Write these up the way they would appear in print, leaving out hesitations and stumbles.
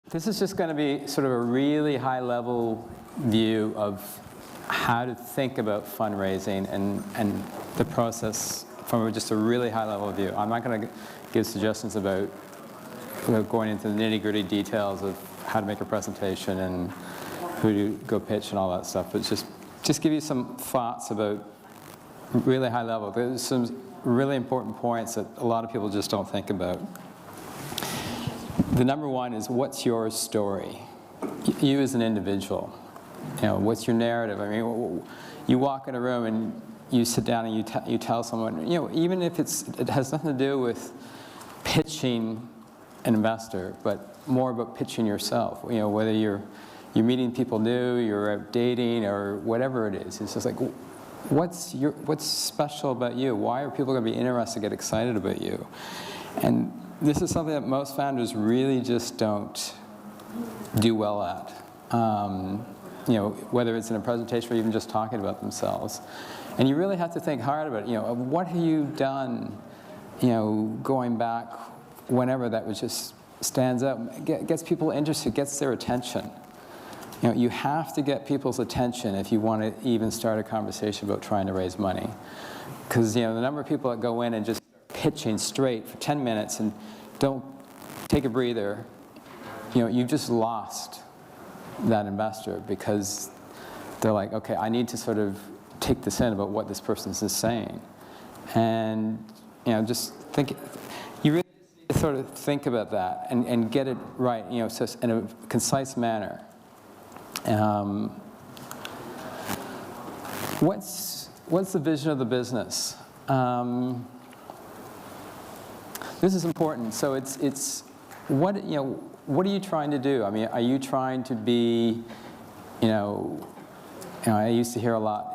This is just going to be sort of a really high-level view of how to think about fundraising and the process from just a really high-level view. I'm not going to give suggestions about going into the nitty-gritty details of how to make a presentation and who to go pitch and all that stuff, but just give you some thoughts about really high level. There's some really important points that a lot of people just don't think about. The number one is, what's your story? You as an individual. What's your narrative? I mean, you walk in a room and you sit down and you tell someone, even if it has nothing to do with pitching an investor, but more about pitching yourself. Whether you're meeting people new, you're out dating, or whatever it is. It's just like, what's special about you? Why are people going to be interested, get excited about you? And this is something that most founders really just don't do well at. Whether it's in a presentation or even just talking about themselves. And you really have to think hard about it. What have you done, going back whenever that was just stands out, gets people interested, gets their attention. You have to get people's attention if you want to even start a conversation about trying to raise money. Because the number of people that go in and just pitching straight for 10 minutes and don't take a breather, you've just lost that investor, because they're like, okay, I need to sort of take this in about what this person is saying. And just think, you really need to sort of think about that and get it right, so in a concise manner. What's the vision of the business? This is important. So it's what are you trying to do? I mean, are you trying to be, I used to hear a lot,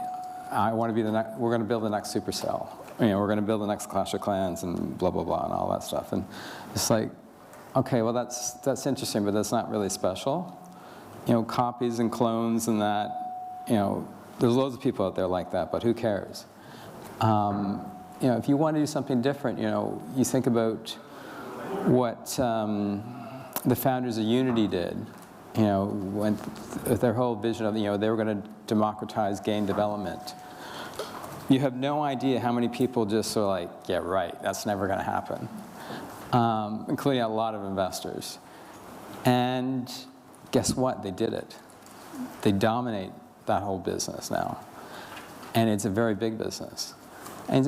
I want to be we're going to build the next Supercell. We're going to build the next Clash of Clans and blah, blah, blah, and all that stuff. And it's like, okay, well, that's interesting, but that's not really special. Copies and clones and that, there's loads of people out there like that, but who cares? If you want to do something different, you think about what the founders of Unity did, when their whole vision of, they were going to democratize game development. You have no idea how many people just are like, yeah, right, that's never going to happen, including a lot of investors. And guess what? They did it. They dominate that whole business now. And it's a very big business. And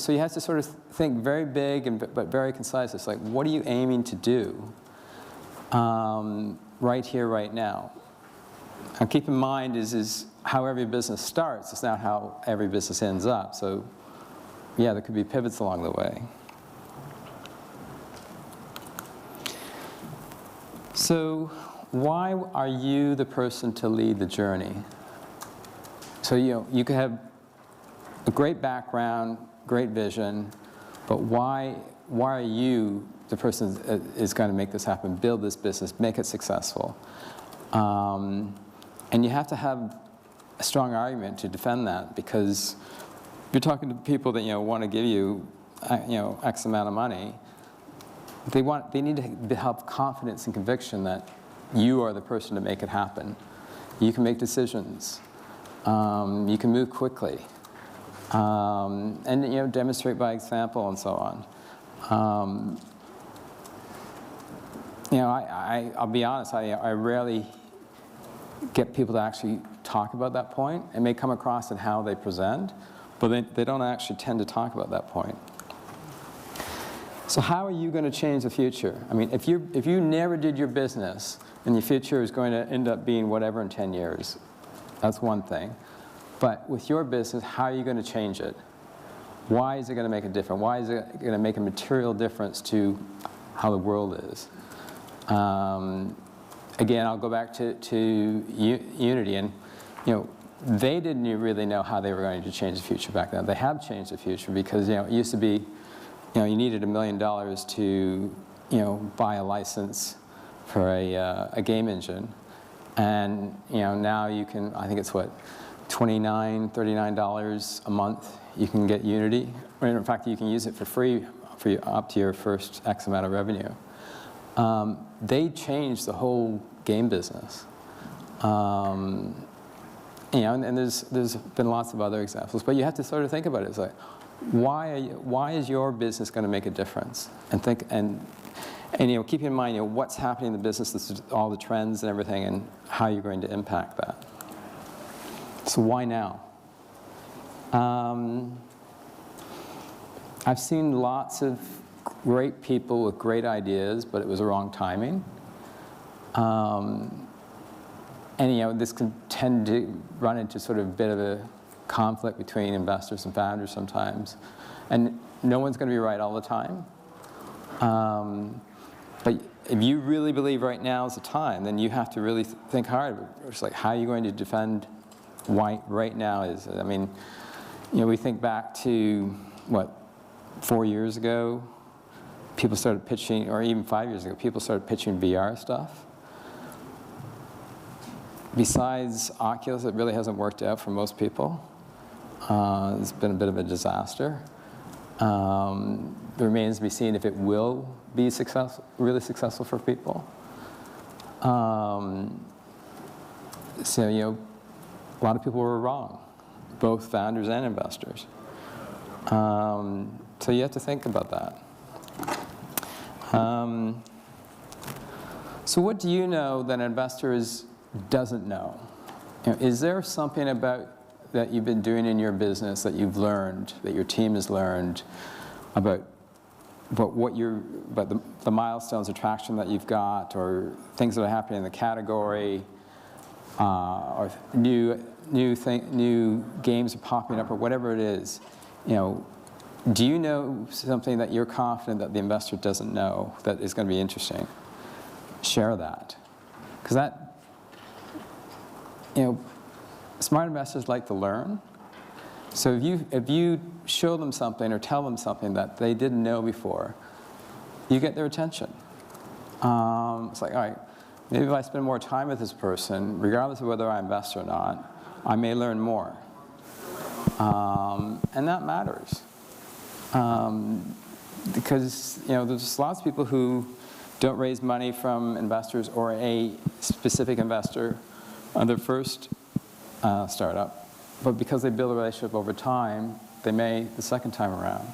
so you have to sort of think very big but very concise. It's like, what are you aiming to do right here, right now? And keep in mind is how every business starts. It's not how every business ends up. So yeah, there could be pivots along the way. So why are you the person to lead the journey? So you could have a great background, great vision, but why are you the person that is going to make this happen, build this business, make it successful? And you have to have a strong argument to defend that, because if you're talking to people that want to give you X amount of money, they need to have confidence and conviction that you are the person to make it happen. You can make decisions. You can move quickly. And demonstrate by example and so on. I'll be honest, I rarely get people to actually talk about that point. It may come across in how they present, but they don't actually tend to talk about that point. So how are you going to change the future? I mean, if you never did your business, and your future is going to end up being whatever in 10 years, that's one thing. But with your business, how are you going to change it? Why is it going to make a difference? Why is it going to make a material difference to how the world is? Again, I'll go back to Unity, and they didn't really know how they were going to change the future back then. They have changed the future, because it used to be, you needed $1 million to buy a license for a game engine, and now you can, I think it's what, $29, $39 a month. You can get Unity. In fact, you can use it for free up to your first X amount of revenue. they changed the whole game business. You know, and there's been lots of other examples, but you have to sort of think about it. It's like, why is your business going to make a difference? And you know, keep in mind, you know, what's happening in the business, all the trends and everything, and how you're going to impact that. So why now? I've seen lots of great people with great ideas, but it was the wrong timing. And you know, this can tend to run into sort of a bit of a conflict between investors and founders sometimes. And no one's going to be right all the time. But if you really believe right now is the time, then you have to really think hard. It's like, how are you going to defend why right now is? I mean, you know, we think back to, what, 4 years ago, people started pitching, or even 5 years ago, people started pitching VR stuff. Besides Oculus, it really hasn't worked out for most people. It's been a bit of a disaster. It remains to be seen if it will be really successful for people. So, you know, a lot of people were wrong, both founders and investors. So you have to think about that. So what do you know that an investor doesn't know? You know, is there something about that you've been doing in your business that you've learned, that your team has learned about the milestones or traction that you've got, or things that are happening in the category, or new games are popping up, or whatever it is? You know, do you know something that you're confident that the investor doesn't know that is going to be interesting? Share that, because that, you know, smart investors like to learn. So if you show them something or tell them something that they didn't know before, you get their attention. It's like, all right, maybe if I spend more time with this person, regardless of whether I invest or not, I may learn more. And that matters. Because, you know, there's lots of people who don't raise money from investors or a specific investor on their first startup, but because they build a relationship over time, they may the second time around.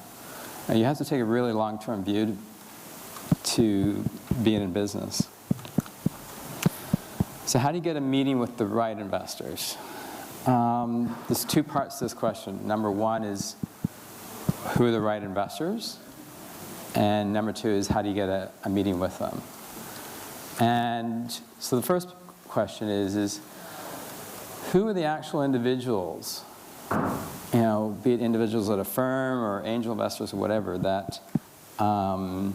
And you have to take a really long-term view to be in business. So how do you get a meeting with the right investors? There's two parts to this question. Number one is, who are the right investors? And number two is, how do you get a meeting with them? And so the first question is who are the actual individuals, you know, be it individuals at a firm or angel investors or whatever, that can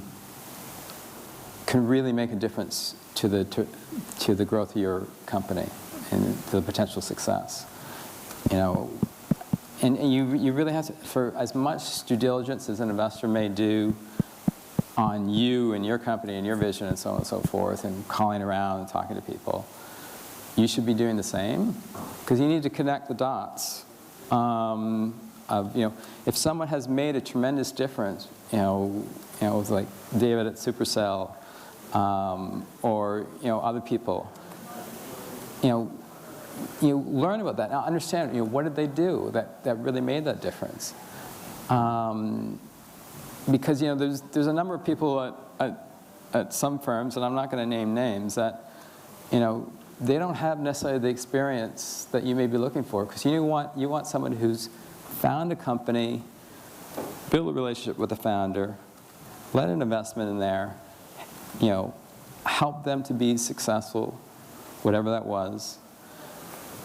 really make a difference to the growth of your company and to the potential success. You know, and you really have to, for as much due diligence as an investor may do on you and your company and your vision and so on and so forth, and calling around and talking to people, you should be doing the same, because you need to connect the dots of, you know, if someone has made a tremendous difference, you know, with like David at Supercell, or, you know, other people, you learn about that. Now understand, you know, what did they do that really made that difference? Because, you know, there's a number of people at some firms, and I'm not going to name names, that, you know, they don't have necessarily the experience that you may be looking for, because you want someone who's found a company, built a relationship with the founder, led an investment in there, you know, help them to be successful, whatever that was.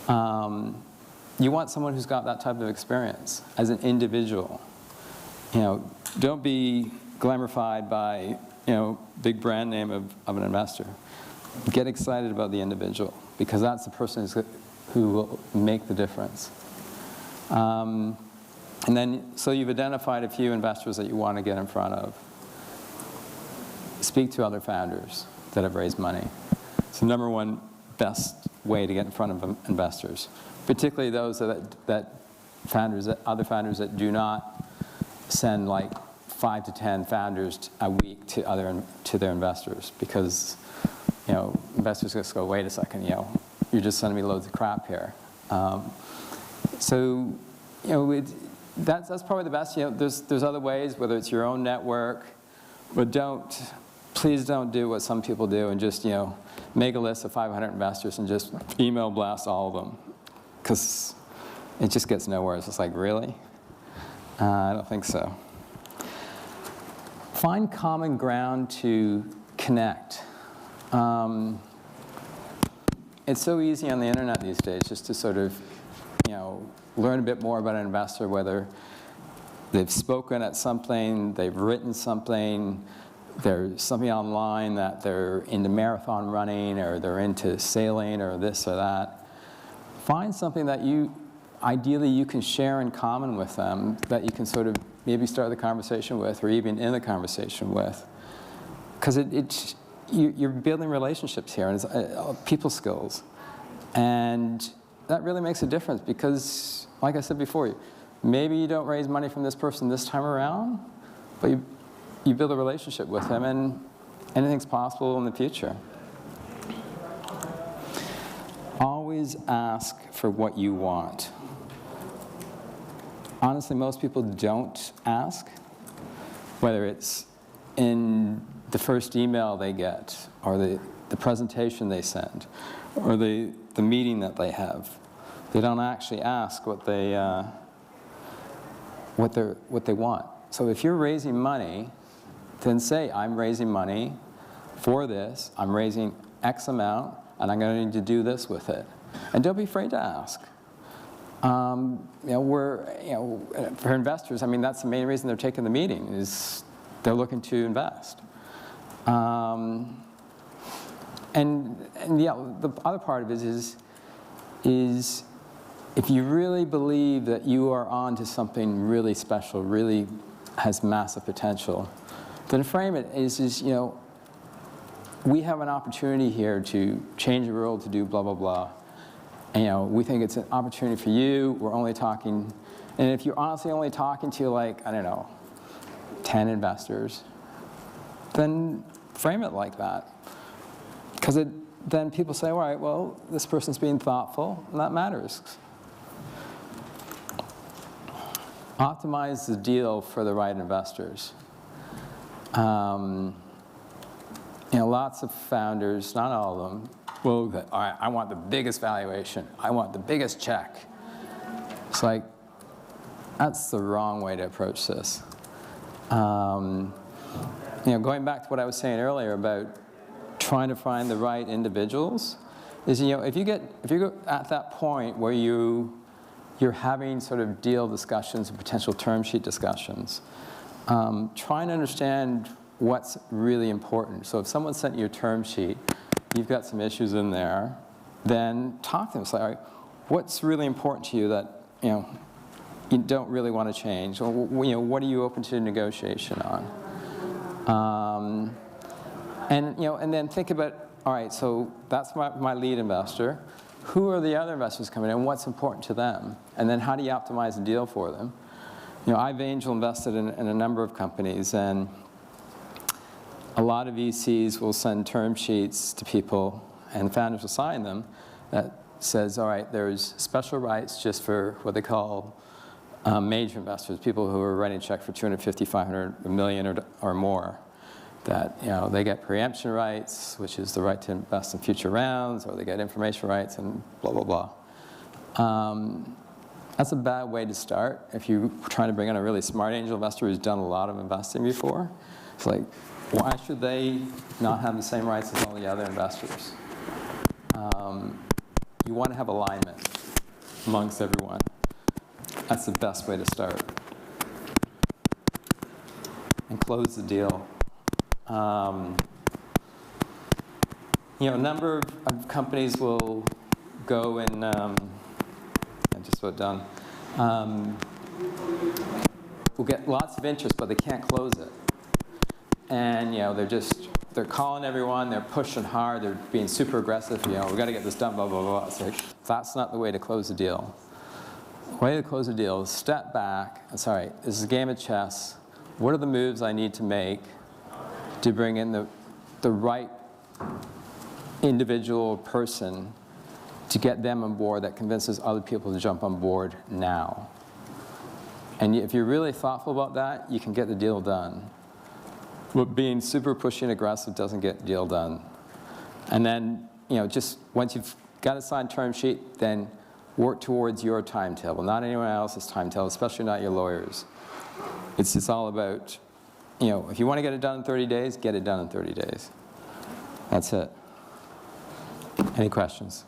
You want someone who's got that type of experience as an individual. You know, don't be glamorified by, you know, big brand name of an investor. Get excited about the individual, because that's the person who will make the difference. And then, so you've identified a few investors that you want to get in front of. Speak to other founders that have raised money. It's the number one best way to get in front of investors, particularly those other founders that do not send like 5 to 10 founders a week to their investors, because investors just go, wait a second, you're just sending me loads of crap here. So that's probably the best. There's other ways, whether it's your own network, but please don't do what some people do and just make a list of 500 investors and just email blast all of them, because it just gets nowhere. It's just like, really? I don't think so. Find common ground to connect. It's so easy on the internet these days just to sort of, learn a bit more about an investor, whether they've spoken at something, they've written something, there's something online that they're into marathon running, or they're into sailing, or this or that. Find something that ideally you can share in common with them, that you can sort of maybe start the conversation with, or even in the conversation with. Because you're building relationships here, and it's people skills. And that really makes a difference, because, like I said before, maybe you don't raise money from this person this time around, but you build a relationship with them, and anything's possible in the future. Always ask for what you want. Honestly, most people don't ask, whether it's in the first email they get, or the presentation they send, or the meeting that they have. They don't actually ask what they want. So if you're raising money, then say, I'm raising money for this, I'm raising X amount, and I'm going to need to do this with it. And don't be afraid to ask. For investors, that's the main reason they're taking the meeting, is they're looking to invest. And the other part of it is if you really believe that you are on to something really special, really has massive potential, then frame it as we have an opportunity here to change the world, to do blah, blah, blah. And, we think it's an opportunity for you. We're only talking, and if you're honestly only talking to 10 investors, then frame it like that. Because then people say, all right, well, this person's being thoughtful, and that matters. Optimize the deal for the right investors. Lots of founders, not all of them, will go, all right, I want the biggest valuation. I want the biggest check. It's like, that's the wrong way to approach this. Going back to what I was saying earlier about trying to find the right individuals, is if you go at that point where you're having sort of deal discussions and potential term sheet discussions, try and understand what's really important. So if someone sent you a term sheet, you've got some issues in there, then talk to them. It's like, all right, what's really important to you that you don't really want to change? Or what are you open to negotiation on? And then think about, all right, so that's my lead investor. Who are the other investors coming in? What's important to them? And then how do you optimize the deal for them? I've angel invested in a number of companies, and a lot of VCs will send term sheets to people, and founders will sign them, that says, all right, there's special rights just for what they call major investors, people who are writing a check for 250, 500, $1 million or more. That they get preemption rights, which is the right to invest in future rounds, or they get information rights, and blah, blah, blah. That's a bad way to start if you're trying to bring in a really smart angel investor who's done a lot of investing before. It's like, why should they not have the same rights as all the other investors? You want to have alignment amongst everyone. That's the best way to start. And close the deal. A number of companies will go and, I'm just about done, will get lots of interest, but they can't close it. And they're calling everyone, they're pushing hard, they're being super aggressive, we've got to get this done, blah, blah, blah. It's like, that's not the way to close the deal. The way to close the deal is step back, and say, all right, this is a game of chess. what are the moves I need to make to bring in the right individual person to get them on board that convinces other people to jump on board now. And if you're really thoughtful about that, you can get the deal done. But being super pushy and aggressive doesn't get the deal done. And then, just once you've got a signed term sheet, then work towards your timetable, not anyone else's timetable, especially not your lawyers. It's just all about, if you want to get it done in 30 days, get it done in 30 days. That's it. Any questions?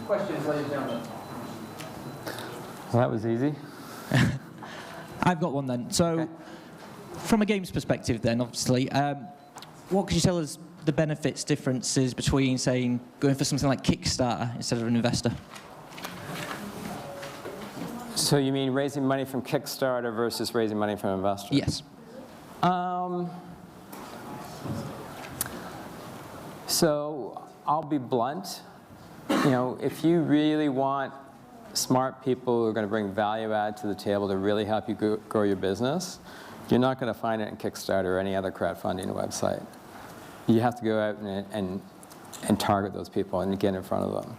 Questions, ladies and gentlemen? Well, that was easy. I've got one then. So, okay. From a games perspective then, obviously, what could you tell us the benefits, differences between, saying, going for something like Kickstarter instead of an investor? So you mean raising money from Kickstarter versus raising money from investors? Yes. So I'll be blunt. If you really want smart people who are going to bring value add to the table to really help you grow your business, you're not going to find it in Kickstarter or any other crowdfunding website. You have to go out and target those people and get in front of them.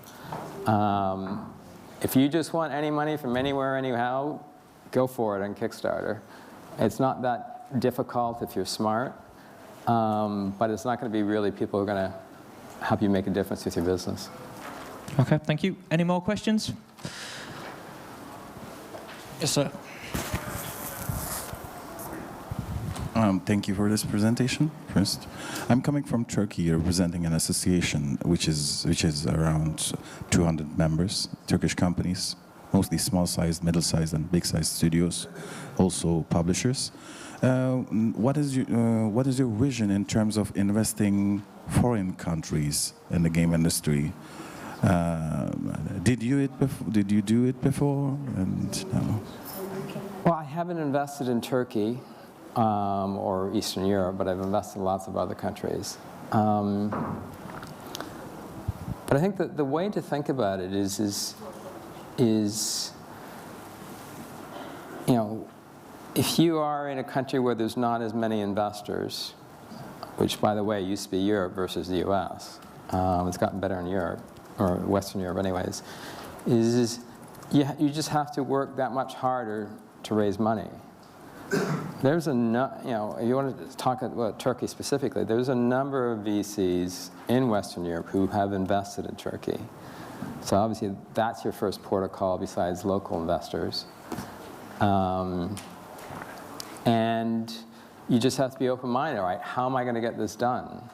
If you just want any money from anywhere, anyhow, go for it on Kickstarter. It's not that difficult if you're smart, but it's not going to be really people who are going to help you make a difference with your business. Okay, thank you. Any more questions? Yes, sir. Thank you for this presentation. First, I'm coming from Turkey, representing an association which is around 200 members, Turkish companies, mostly small-sized, middle-sized, and big-sized studios, also publishers. What is your vision in terms of investing foreign countries in the game industry? Did you do it before? And no. Well, I haven't invested in Turkey or Eastern Europe, but I've invested in lots of other countries. But I think that the way to think about it is if you are in a country where there's not as many investors, which, by the way, used to be Europe versus the US, it's gotten better in Europe, or Western Europe anyways, you just have to work that much harder to raise money. There's if you want to talk about Turkey specifically, there's a number of VCs in Western Europe who have invested in Turkey. So obviously that's your first port of call besides local investors. And you just have to be open-minded, right? How am I going to get this done?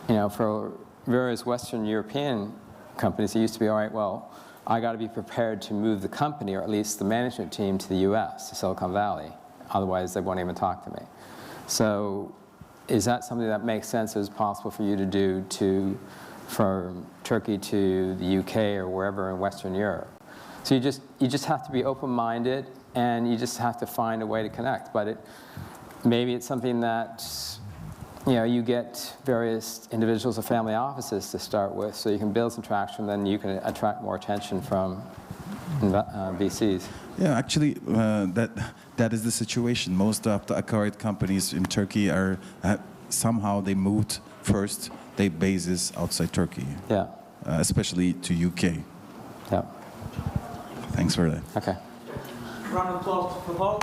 For various Western European companies, it used to be, all right, well, I got to be prepared to move the company, or at least the management team, to the US, to Silicon Valley. Otherwise, they won't even talk to me. So is that something that makes sense, is possible for you to do from Turkey to the UK or wherever in Western Europe? So you just have to be open-minded, and you just have to find a way to connect. But maybe it's something that you get various individuals or family offices to start with, so you can build some traction, then you can attract more attention from VCs. Yeah, actually, that is the situation. Most of the acquired companies in Turkey are somehow they moved first. They bases outside Turkey. Yeah. Especially to UK. Yeah. Thanks for that. Okay. Round of applause for Paul.